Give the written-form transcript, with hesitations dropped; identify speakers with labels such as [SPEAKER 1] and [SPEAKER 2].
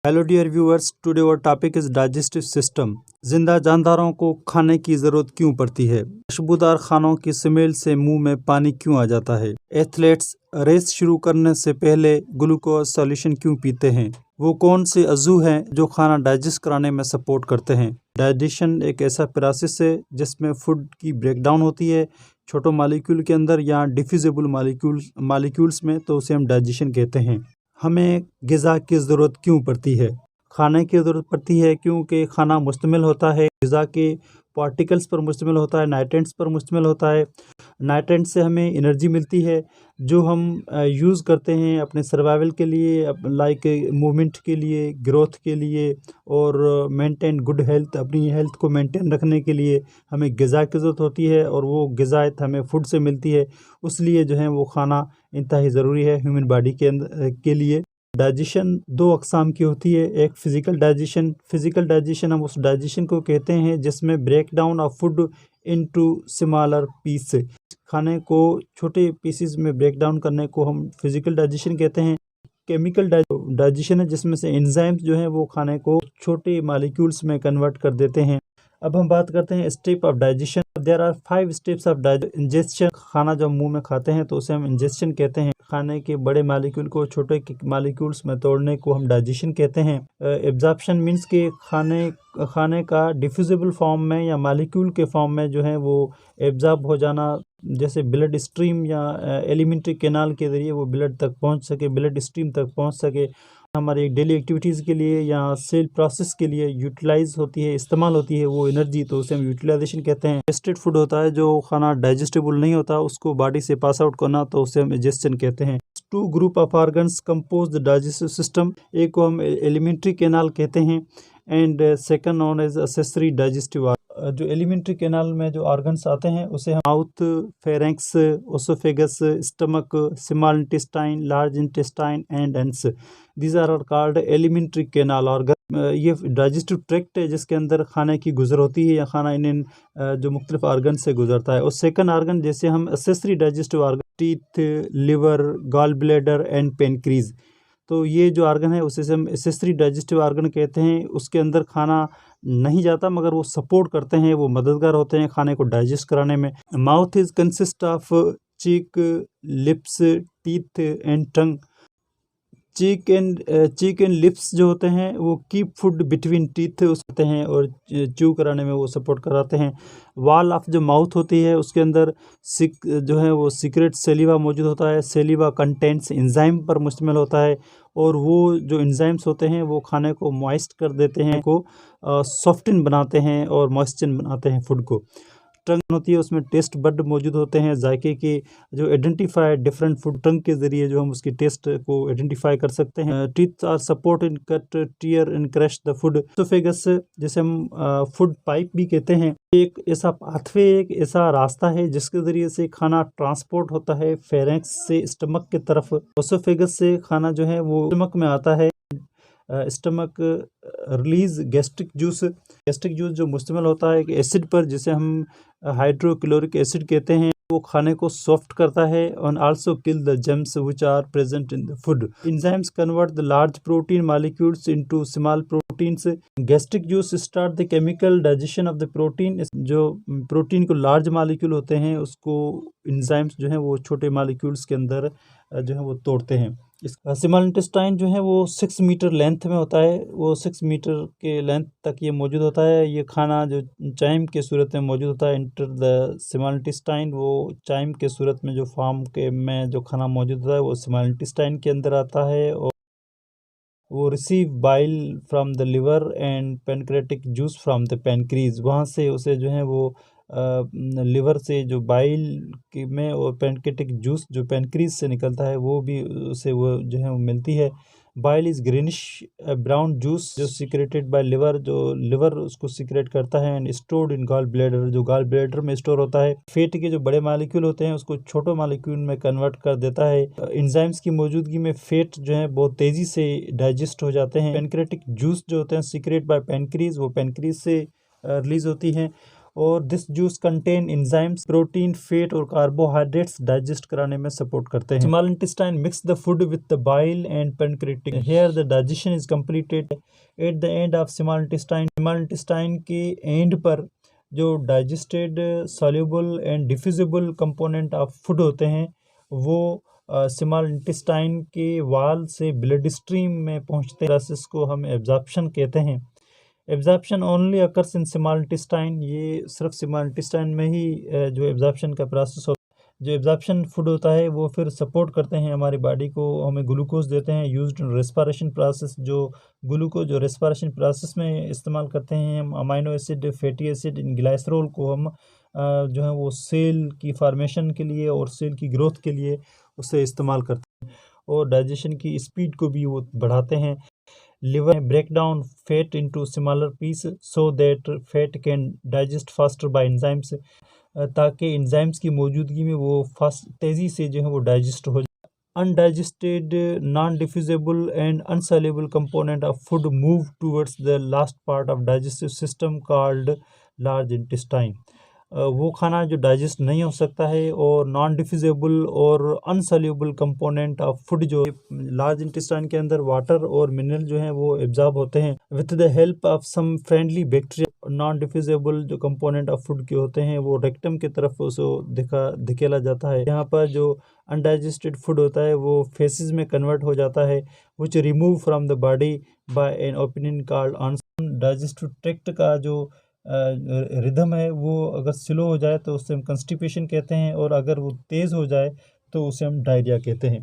[SPEAKER 1] Hello dear viewers, today our topic is digestive system. जिंदा जानदारों को खाने की ज़रूरत क्यों पड़ती है? खुशबूदार खानों की स्मेल से मुंह में पानी क्यों आ जाता है? एथलीट्स रेस शुरू करने से पहले ग्लूकोज सॉल्यूशन क्यों पीते हैं? वो कौन से अज़ू हैं जो खाना डाइजेस्ट कराने में सपोर्ट करते हैं? डाइजेशन एक ऐसा प्रोसेस है जिसमें फूड की ब्रेकडाउन होती है छोटो मालिक्यूल के अंदर या डिफ्यूजिबल मालिक्यूल्स में, तो उसे हम डाइजेशन कहते हैं। हमें ग़िज़ा की ज़रूरत क्यों पड़ती है? खाने की ज़रूरत पड़ती है क्योंकि खाना मुश्तमिल होता है ग़िज़ा के पार्टिकल्स पर, मुश्तमिल होता है नाइट्रेंट्स पर, मुश्तमिल होता है। नाइट्रेंट से हमें एनर्जी मिलती है जो हम यूज़ करते हैं अपने सर्वाइवल के लिए, लाइक मूवमेंट के लिए, ग्रोथ के लिए और मेंटेन गुड हेल्थ, अपनी हेल्थ को मेंटेन रखने के लिए हमें ग़िज़ा की ज़रूरत होती है और वो ग़िज़ायत हमें फूड से मिलती है। उसलिए जो है वो खाना इंतहाई ज़रूरी है ह्यूमन बॉडी के लिए। डाइजेशन दो अक़साम की होती है। एक फ़िज़िकल डाइजेशन हम उस डाइजेशन को कहते हैं जिसमें break down of food into smaller piece, खाने को छोटे पीसेस में ब्रेक डाउन करने को हम फिज़िकल डाइजेशन कहते हैं। केमिकल डाइजेशन है जिसमें से एंजाइम्स जो हैं वो खाने को छोटे मॉलिक्यूल्स में कन्वर्ट कर देते हैं। अब हम बात करते हैं step of digestion. There are 5 steps of ingestion. खाना जब मुंह में खाते हैं तो उसे हम इंजेस्शन कहते हैं। खाने के बड़े मॉलिक्यूल को छोटे मॉलिक्यूल्स में तोड़ने को हम डाइजेशन कहते हैं। एब्जॉर्प्शन मीन्स कि खाने का डिफ्यूजिबल फॉर्म में या मॉलिक्यूल के फॉर्म में जो है वो एब्जॉर्ब हो जाना, जैसे ब्लड स्ट्रीम या एलिमेंट्री कैनाल के ज़रिए वो ब्लड तक पहुंच सके, ब्लड स्ट्रीम तक पहुंच सके। हमारी डेली एक्टिविटीज़ के लिए या सेल प्रोसेस के लिए यूटिलाइज होती है, इस्तेमाल होती है वो एनर्जी, तो उसे हम यूटिलाइजेशन कहते हैं। डाइजेस्टेड फूड होता है जो खाना डाइजेस्टेबल नहीं होता उसको बॉडी से पास आउट करना, तो उसे हम डाइजेशन कहते हैं। 2 group of organs compose the digestive system. एक को हम एलिमेंट्री कैनाल कहते हैं and second known as accessory digestive. जो एलिमेंट्री कैनाल में जो ऑर्गन्स आते हैं उसे हम mouth, pharynx, oesophagus, stomach, small intestine, large intestine and anus, these are called alimentary canal organ. ये डाइजेस्टिव ट्रैक्ट है जिसके अंदर खाने की गुजर होती है या खाना इन जो मुख्तलिफ ऑर्गन से गुजरता है। और सेकंड ऑर्गन जैसे हम accessory digestive organ, teeth, liver, gall bladder and pancreas, तो ये जो ऑर्गन है उसे हम एक्सेसरी डाइजेस्टिव ऑर्गन कहते हैं। उसके अंदर खाना नहीं जाता मगर वो सपोर्ट करते हैं, वो मददगार होते हैं खाने को डाइजेस्ट कराने में। Mouth is consist of cheek, lips, teeth and tongue. Cheek and lips जो होते हैं वो कीप फूड बिटवीन टीथ होते हैं और च्यू कराने में वो सपोर्ट कराते हैं। वॉल ऑफ जो माउथ होती है उसके अंदर जो है वो सीक्रेट सेलिवा मौजूद होता है। सेलिवा कंटेंट्स एंजाइम पर मुश्तमिल होता है और वो जो एंजाइम्स होते हैं वो खाने को मॉइस्ट कर देते हैं, को सॉफ्टन बनाते हैं और मॉइस्चर बनाते हैं फूड को। टंग होती है उसमें टेस्ट बड मौजूद होते हैं जायके के, जो आइडेंटिफाई डिफरेंट फूड। टंग के ज़रिए जो हम उसकी टेस्ट को आइडेंटिफाई कर सकते हैं। Teeth are support and cut, tear and crush the food. Esophagus जिसे हम फूड पाइप भी कहते हैं, एक ऐसा पाथवे, एक ऐसा रास्ता है जिसके ज़रिए से खाना ट्रांसपोर्ट होता है फेरेंक्स से स्टमक की तरफ। एसोफेगस से खाना जो है वो स्टमक में आता है। स्टमक रिलीज गैस्ट्रिक जूस जो मुश्तमिल होता है एक एसिड पर जिसे हम हाइड्रोक्लोरिक एसिड कहते हैं। वो खाने को सॉफ्ट करता है और also kill the germs which are present in the food. Enzymes convert the large protein molecules into small proteins. Gastric juice start the chemical digestion of the protein. जो protein को लार्ज मॉलिक्यूल होते हैं उसको enzymes जो है वो छोटे molecules के अंदर जो है वो तोड़ते हैं। स्मॉल इंटेस्टाइन जो है वो 6 मीटर लेंथ में होता है, वो 6 मीटर के लेंथ तक ये मौजूद होता है। ये खाना जो चाइम के सूरत में मौजूद होता है इंटर द स्मॉल इंटेस्टाइन, वो चाइम के सूरत में जो फॉर्म के में जो खाना मौजूद होता है वो स्मॉल इंटेस्टाइन के अंदर आता है और वो receive bile from the liver and pancreatic juice from the pancreas. वहाँ से उसे जो है वो लिवर से जो बाइल में और पेनक्रेटिक जूस जो पेनक्रीज से निकलता है वो भी उसे वो जो है वो मिलती है। Bile is greenish brown juice जो सीक्रेटेड बाय लिवर, जो लिवर उसको सीक्रेट करता है and stored in gall bladder, जो गॉल ब्लैडर में स्टोर होता है। फैट के जो बड़े मालिक्यूल होते हैं उसको छोटे मालिक्यूल में कन्वर्ट कर देता है। एंजाइम्स की मौजूदगी में फैट जो है बहुत तेज़ी से डाइजेस्ट हो जाते हैं। पेनक्रेटिक जूस जो होते हैं सीक्रेट बाय पेनक्रीज, वो पेनक्रीज से रिलीज होती हैं और this juice contain enzymes, protein, fat और कार्बोहाइड्रेट्स डाइजेस्ट कराने में सपोर्ट करते हैं। Small intestine mix the food with the bile and pancreatic, here the digestion is completed at the end of small intestine. Small intestine के and पर जो digested soluble and diffusible component of food होते हैं वो small intestine के वाल से blood stream में पहुंचते हैं। प्रोसेस को हम एब्जॉर्प्शन कहते हैं। Absorption only occurs in small intestine, ये सिर्फ स्मॉल इंटेस्टाइन में ही जो एब्जॉर्प्शन का प्रोसेस होता है। जो एब्जॉर्प्शन फूड होता है वो फिर सपोर्ट करते हैं हमारी बॉडी को, हमें ग्लूकोज देते हैं यूज्ड इन रेस्पिरेशन प्रोसेस। जो ग्लूकोज जो रेस्पिरेशन प्रोसेस में इस्तेमाल करते हैं हम, अमाइनो एसिड, फैटी एसिड, इन ग्लाइसरोल को हम जो है वो सेल की फार्मेशन के लिए और सेल की ग्रोथ के लिए उसे इस्तेमाल करते हैं और डाइजेशन की स्पीड को भी वो बढ़ाते हैं। Liver break down fat into smaller piece so that fat can digest faster by enzymes, ताकि एंजाइम्स की मौजूदगी में वो फास्ट तेज़ी से जो है वो डाइजेस्ट हो जाए। Undigested, non diffusible and insoluble component of food move towards the last part of digestive system called large intestine. वो खाना जो डाइजेस्ट नहीं हो सकता है और नॉन डिफ्यूजिबल और अनसॉल्युबल कंपोनेंट ऑफ फूड जो लार्ज इंटेस्टाइन के अंदर वाटर और मिनरल जो हैं वो एब्जॉर्ब होते हैं with the help of some friendly bacteria. Non diffusible जो कंपोनेंट ऑफ फूड के होते हैं वो रेक्टम की तरफ उसको धकेला जाता है। यहाँ पर जो अनडाइजेस्टेड फूड होता है वो फेसेस में कन्वर्ट हो जाता है which remove from the body by an opening called anus. Digestive tract का जो रिदम है वो अगर स्लो हो जाए तो उसे हम कंस्टिपेशन कहते हैं और अगर वो तेज़ हो जाए तो उसे हम डायरिया कहते हैं।